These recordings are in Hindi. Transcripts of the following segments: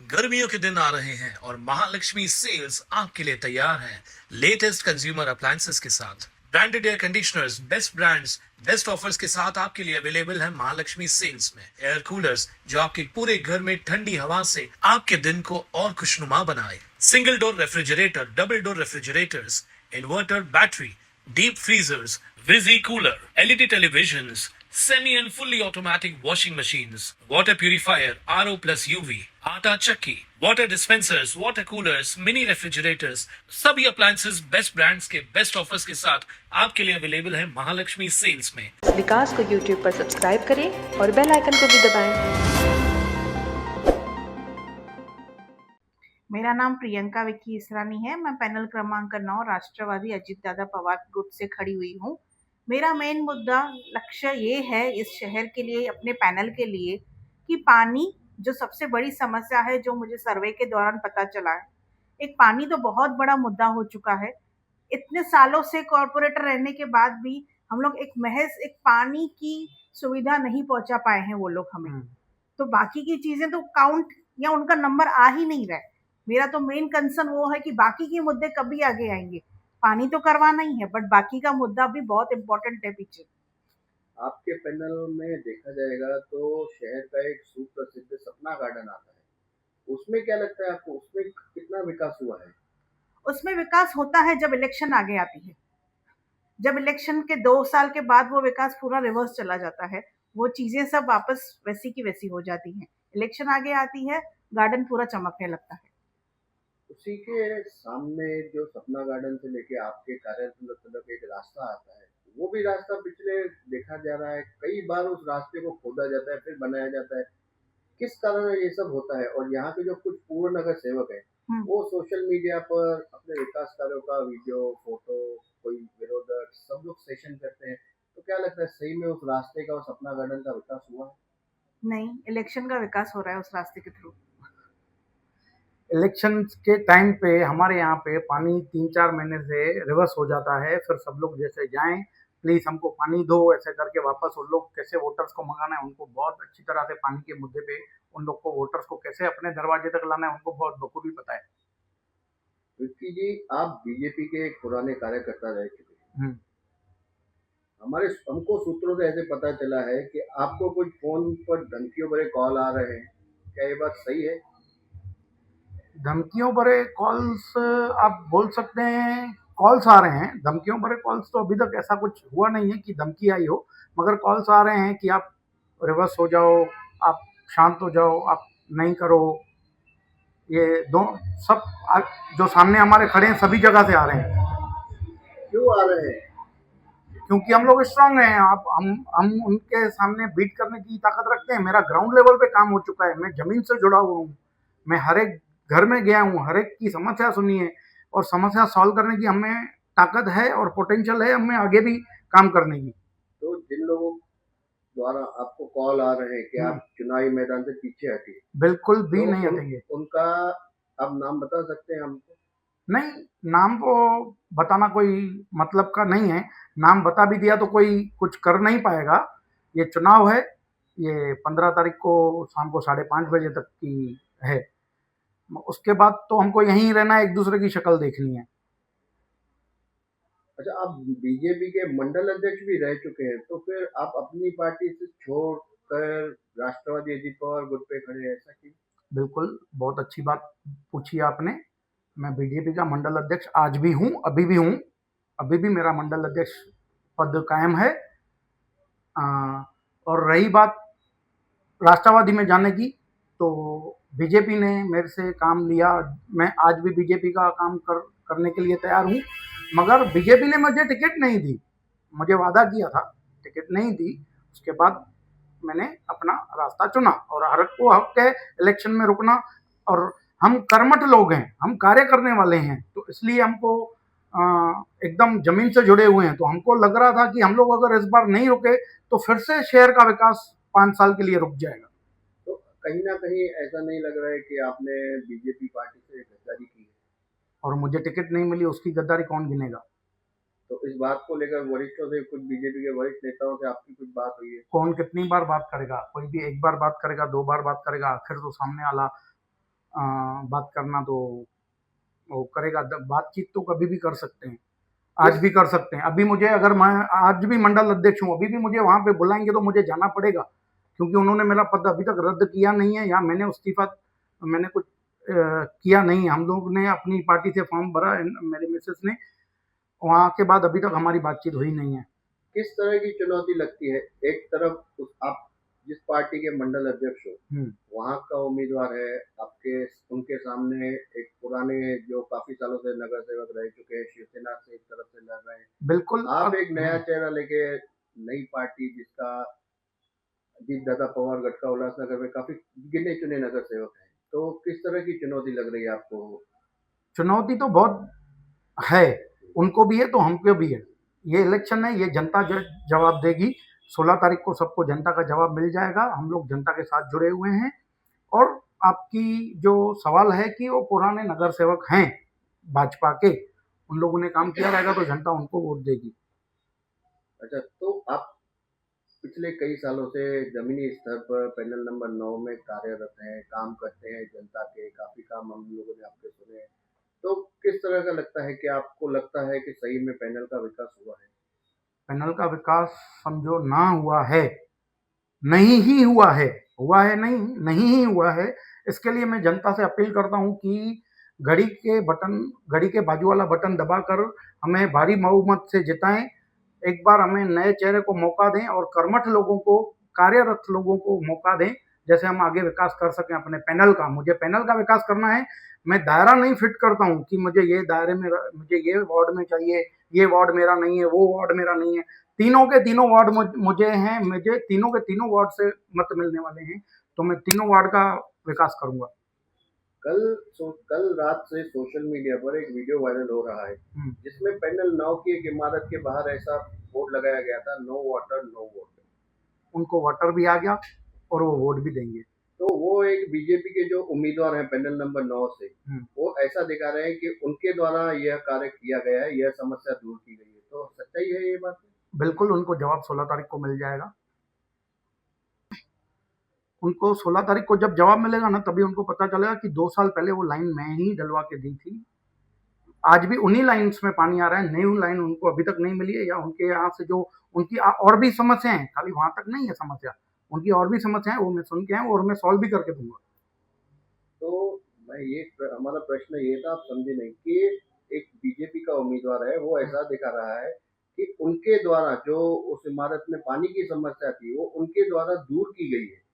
गर्मियों के दिन आ रहे हैं और महालक्ष्मी सेल्स आपके लिए तैयार है लेटेस्ट कंज्यूमर अप्लायंसेस के साथ। Branded air conditioners, best brands, best offers के साथ आपके लिए अवेलेबल है महालक्ष्मी सेल्स में। एयर कूलर्स जो आपके पूरे घर में ठंडी हवा से आपके दिन को और खुशनुमा बनाए। Single door refrigerator, double door refrigerators, inverter battery, deep freezers, visi cooler, LED televisions, semi and fully automatic washing machines, water purifier, RO plus UV, आटा चक्की, water dispensers, water coolers, mini refrigerators, सभी appliances बेस्ट ब्रांड्स के बेस्ट ऑफर्स के साथ आपके लिए अवेलेबल है महालक्ष्मी सेल्स में। विकास को YouTube पर सब्सक्राइब करें और बेल आइकन को भी दबाएं। मेरा नाम प्रियंका विक्की इसरानी है। मैं पैनल क्रमांक 9 राष्ट्रवादी अजित दादा पवार ग्रुप से खड़ी हुई हूँ। मेरा मेन मुद्दा लक्ष्य ये है इस शहर के लिए, अपने पैनल के लिए, कि पानी जो सबसे बड़ी समस्या है, जो मुझे सर्वे के दौरान पता चला है। एक पानी तो बहुत बड़ा मुद्दा हो चुका है। इतने सालों से कॉरपोरेटर रहने के बाद भी हम लोग महज एक पानी की सुविधा नहीं पहुंचा पाए हैं वो लोग हमें। तो बाकी की चीजें तो काउंट या उनका नंबर आ ही नहीं रहा है। मेरा तो मेन कंसर्न वो है कि बाकी के मुद्दे कभी आगे आएंगे। पानी तो करवाना ही है, बट बाकी का मुद्दा भी बहुत इम्पोर्टेंट है पीछे। आपके पैनल में देखा जाएगा तो शहर का एक सुप्रसिद्ध सपना गार्डन आता है, उसमें क्या लगता है आपको, उसमें कितना विकास हुआ है? उसमें विकास होता है जब इलेक्शन आगे आती है। जब इलेक्शन के 2 साल के बाद वो विकास पूरा रिवर्स चला जाता है, वो चीजें सब वापस वैसी की वैसी हो जाती हैं। इलेक्शन आगे आती है, गार्डन पूरा चमकने लगता है। उसी के सामने जो सपना गार्डन से लेके आपके कार्यालय तक एक रास्ता आता है, वो भी रास्ता पिछले देखा जा रहा है कई बार उस रास्ते को खोदा जाता है फिर बनाया जाता है। किस कारण ये सब होता है? और यहाँ के जो कुछ पूर्व नगर सेवक है वो सोशल मीडिया पर अपने विकास कार्यों का वीडियो, फोटो, कोई विरोधक, सब लोग सेशन करते हैं, तो क्या लगता है सही में उस रास्ते का और सपना गार्डन का विकास हुआ है? नहीं, इलेक्शन का विकास हो रहा है उस रास्ते के थ्रू। इलेक्शन के टाइम पे हमारे यहाँ पे पानी 3-4 महीने से रिवर्स हो जाता है। फिर सब लोग जैसे जाएं, प्लीज़ हमको पानी दो, ऐसे करके वापस उन लोग कैसे वोटर्स को मंगाना है, उनको बहुत अच्छी तरह से पानी के मुद्दे पे उन लोग को, वोटर्स को कैसे अपने दरवाजे तक लाना है, उनको बहुत बखूबी पता है। विक्की जी, आप बीजेपी के एक पुराने कार्यकर्ता रह चुके हैं। हमको सूत्रों से ऐसे पता चला है कि आपको कुछ फोन पर धमकियों भरे कॉल आ रहे हैं, क्या ये बात सही है? धमकियों भरे कॉल्स आप बोल सकते हैं, कॉल्स आ रहे हैं। धमकियों भरे कॉल्स तो अभी तक ऐसा कुछ हुआ नहीं है कि धमकी आई हो, मगर कॉल्स आ रहे हैं कि आप रिवर्स हो जाओ, आप शांत हो जाओ, आप नहीं करो। ये दो सब जो सामने हमारे खड़े हैं सभी जगह से आ रहे हैं। क्यों आ रहे हैं? क्योंकि हम लोग स्ट्रांग हैं। आप हम उनके सामने बीट करने की ताकत रखते हैं। मेरा ग्राउंड लेवल पे काम हो चुका है, मैं जमीन से जुड़ा हुआ हूँ। मैं हर एक घर में गया हूँ, हर एक की समस्या सुनी है और समस्या सॉल्व करने की हमें ताकत है और पोटेंशियल है हमें आगे भी काम करने की। तो जिन लोगों द्वारा आपको कॉल आ रहे हैं कि आप चुनावी मैदान से पीछे हटिए, बिल्कुल भी तो नहीं हटेंगे। उनका आप नाम बता सकते हैं हमको? नहीं, नाम तो बताना कोई मतलब का नहीं है। नाम बता भी दिया तो कोई कुछ कर नहीं पाएगा। ये चुनाव है, ये 15 तारीख को शाम को 5:30 बजे तक की है। उसके बाद तो हमको यहीं रहना है, एक दूसरे की शक्ल देखनी है। अच्छा, आप बीजेपी के मंडल अध्यक्ष भी रह चुके हैं, तो फिर आप अपनी पार्टी से छोड़कर राष्ट्रवादी अजित पवार गुट पे खड़े हैं, ऐसा क्यों? बिल्कुल, बहुत अच्छी बात पूछी आपने। मैं बीजेपी का मंडल अध्यक्ष आज भी हूँ, अभी भी हूँ। अभी भी मेरा मंडल अध्यक्ष पद कायम है। और रही बात राष्ट्रवादी में जाने की, तो बीजेपी ने मेरे से काम लिया। मैं आज भी बीजेपी का काम करने के लिए तैयार हूँ, मगर बीजेपी ने मुझे टिकट नहीं दी। मुझे वादा किया था, टिकट नहीं दी। उसके बाद मैंने अपना रास्ता चुना और हर को हक है इलेक्शन में रुकना। और हम कर्मठ लोग हैं, हम कार्य करने वाले हैं, तो इसलिए हमको एकदम जमीन से जुड़े हुए हैं। तो हमको लग रहा था कि हम लोग अगर इस बार नहीं रुके तो फिर से शहर का विकास 5 साल के लिए रुक जाएगा। तो कहीं ना कहीं ऐसा नहीं लग रहा है कि आपने बीजेपी पार्टी से गद्दारी की है? और मुझे टिकट नहीं मिली, उसकी गद्दारी कौन गिनेगा? तो इस बात को लेकर वरिष्ठों से, कुछ बीजेपी के वरिष्ठ नेताओं से आपकी कुछ बात हुई है? कौन कितनी बार बात करेगा? कोई भी एक बार बात करेगा, 2 बार बात करेगा, आखिर तो सामने वाला बात करना तो वो करेगा। बातचीत तो कभी भी कर सकते हैं, आज भी कर सकते हैं। अभी मुझे, अगर मैं आज भी मंडल अध्यक्ष हूँ, अभी भी मुझे वहाँ पे बुलाएंगे तो मुझे जाना पड़ेगा, क्योंकि उन्होंने मेरा पद अभी तक रद्द किया नहीं है, या मैंने कुछ किया नहीं है। हम लोग ने अपनी पार्टी से फॉर्म भरा, मेरे मिसेस ने, वहाँ के बाद अभी तक हमारी बातचीत हुई नहीं है। किस तरह की चुनौती लगती है? एक तरफ आप जिस पार्टी के मंडल अध्यक्ष हो, वहाँ का उम्मीदवार है, आपके उनके सामने एक पुराने जो काफी सालों से नगर सेवक रह चुके हैं, शिवसेना से एक तरफ से लड़ रहे हैं, बिल्कुल। आप एक नया चेहरा लेके, नई पार्टी जिसका अजीत दादा पवार गढ़ उल्लासनगर में काफी गिने चुने नगर सेवक हैं, तो किस तरह की चुनौती लग रही है आपको? चुनौती तो बहुत है, उनको भी है तो हमको भी है। ये इलेक्शन है, ये जनता जवाब देगी। 16 तारीख को सबको जनता का जवाब मिल जाएगा। हम लोग जनता के साथ जुड़े हुए हैं। और आपकी जो सवाल है कि वो पुराने नगर सेवक हैं भाजपा के, उन लोगों ने काम किया रहेगा तो जनता उनको वोट देगी। अच्छा, तो आप पिछले कई सालों से जमीनी स्तर पर पैनल नंबर 9 में कार्यरत हैं, काम करते हैं जनता के, काफी काम हम लोगों ने आपके सुने हैं। तो किस तरह का लगता है कि आपको लगता है कि सही में पैनल का विकास हुआ है? पैनल का विकास समझो ना हुआ है, नहीं ही हुआ है, हुआ है नहीं, नहीं ही हुआ है। इसके लिए मैं जनता से अपील करता हूँ कि घड़ी के बाजू वाला बटन दबाकर हमें भारी बहुमत से जिताएं। एक बार हमें नए चेहरे को मौका दें और कर्मठ लोगों को, कार्यरत लोगों को मौका दें, जैसे हम आगे विकास कर सकें अपने पैनल का। मुझे पैनल का विकास करना है, मैं दायरा नहीं फिट करता हूँ कि मुझे ये दायरे में, मुझे ये वार्ड में चाहिए, ये वार्ड मेरा नहीं है, वो वार्ड मेरा नहीं है। तीनों के तीनों वार्ड मुझे हैं, मुझे तीनों के तीनों वार्ड से मत मिलने वाले हैं, तो मैं तीनों वार्ड का विकास करूंगा। कल रात से सोशल मीडिया पर एक वीडियो वायरल हो रहा है, जिसमें पैनल 9 की एक इमारत के बाहर ऐसा बोर्ड लगाया गया था, नो वाटर नो वोट। उनको वाटर भी आ गया और वो वोट भी देंगे। तो वो एक बीजेपी के जो उम्मीदवार हैं पैनल नंबर 9 से, वो ऐसा दिखा रहे हैं कि उनके द्वारा यह कार्य किया गया है, यह समस्या दूर की गई है। तो सच्चाई है ये बात? बिल्कुल, उनको जवाब 16 तारीख को मिल जाएगा। उनको 16 तारीख को जब जवाब मिलेगा ना, तभी उनको पता चलेगा कि 2 साल पहले वो लाइन मैं ही डलवा के दी थी। आज भी उन्हीं लाइन्स में पानी आ रहा है, नई लाइन उनको अभी तक नहीं मिली है, या उनके यहाँ से जो उनकी और भी समस्याएं हैं, खाली वहां तक नहीं है समस्या, उनकी और भी समस्याएं, वो मैं सुन के आया और मैं सॉल्व भी करके दूंगा। तो हमारा प्रश्न ये था, आप समझे नहीं, कि एक बीजेपी का उम्मीदवार है, वो ऐसा दिखा रहा है कि उनके द्वारा जो उस इमारत में पानी की समस्या थी, वो उनके द्वारा दूर की गई है।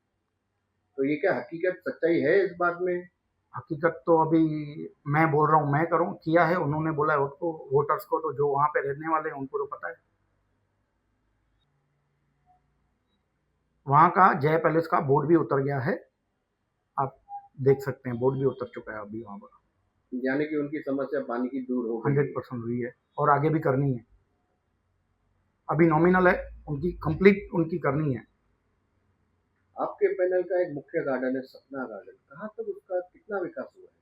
तो ये क्या हकीकत, सच्चाई है इस बात में? हकीकत तो अभी मैं बोल रहा हूँ, मैं करूँ किया है, उन्होंने बोला है उसको, वोटर्स को, तो जो वहां पे रहने वाले हैं उनको तो पता है। वहां का जय पैलेस का बोर्ड भी उतर गया है, आप देख सकते हैं, बोर्ड भी उतर चुका है अभी वहां पर। यानी कि उनकी समस्या पानी की दूर हो गई 100% हुई है और आगे भी करनी है। अभी नॉमिनल है, उनकी कंप्लीट उनकी करनी है। आपके पैनल का एक मुख्य गार्डन है सपना गार्डन, कहाँ तक उसका कितना विकास हुआ है?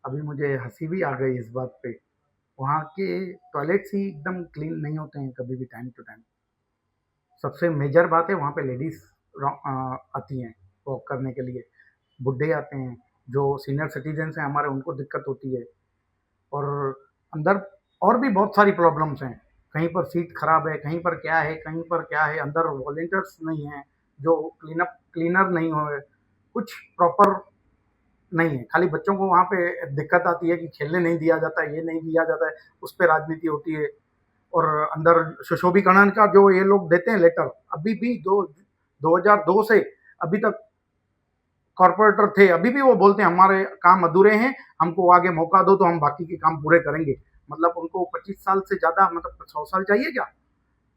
अभी मुझे हंसी भी आ गई इस बात पे। वहाँ के टॉयलेट्स ही एकदम क्लीन नहीं होते हैं कभी भी, टाइम टू टाइम। सबसे मेजर बात है, वहाँ पे लेडीज आती हैं वॉक करने के लिए, बुढ़े आते हैं, जो सीनियर सिटीजन्स हैं हमारे, उनको दिक्कत होती है। और अंदर और भी बहुत सारी प्रॉब्लम्स हैं, कहीं पर सीट खराब है, कहीं पर क्या है, कहीं पर क्या है, अंदर वॉलंटियर्स नहीं हैं जो क्लीनर नहीं हो, कुछ प्रॉपर नहीं है। खाली बच्चों को वहाँ पे दिक्कत आती है कि खेलने नहीं दिया जाता है, ये नहीं दिया जाता है, उस पर राजनीति होती है। और अंदर सुशोभीकरण का जो ये लोग देते हैं लेटर, अभी भी 2002 से अभी तक कॉर्पोरेटर थे, अभी भी वो बोलते हैं हमारे काम अधूरे हैं, हमको आगे मौका दो तो हम बाकी के काम पूरे करेंगे। मतलब उनको 25 साल से ज़्यादा, मतलब 100 साल चाहिए क्या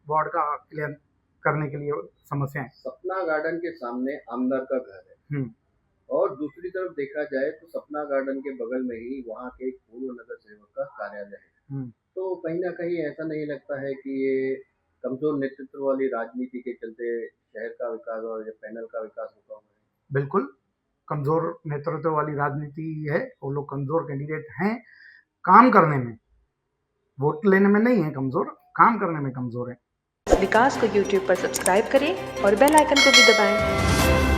वार्ड का क्लियर करने के लिए समस्याएं। सपना गार्डन के सामने आमदार का घर है, और दूसरी तरफ देखा जाए तो सपना गार्डन के बगल में ही वहाँ के एक पूर्व नगर सेवक का कार्यालय है। तो कहीं ना कहीं ऐसा नहीं लगता है कि ये कमजोर नेतृत्व वाली राजनीति के चलते शहर का विकास और पैनल का विकास होता हुआ है? बिल्कुल कमजोर नेतृत्व वाली राजनीति है, वो लोग कमजोर कैंडिडेट हैं काम करने में, वोट लेने में नहीं है कमजोर, काम करने में कमजोर है। विकास को YouTube पर सब्सक्राइब करें और बेल आइकन को भी दबाएं।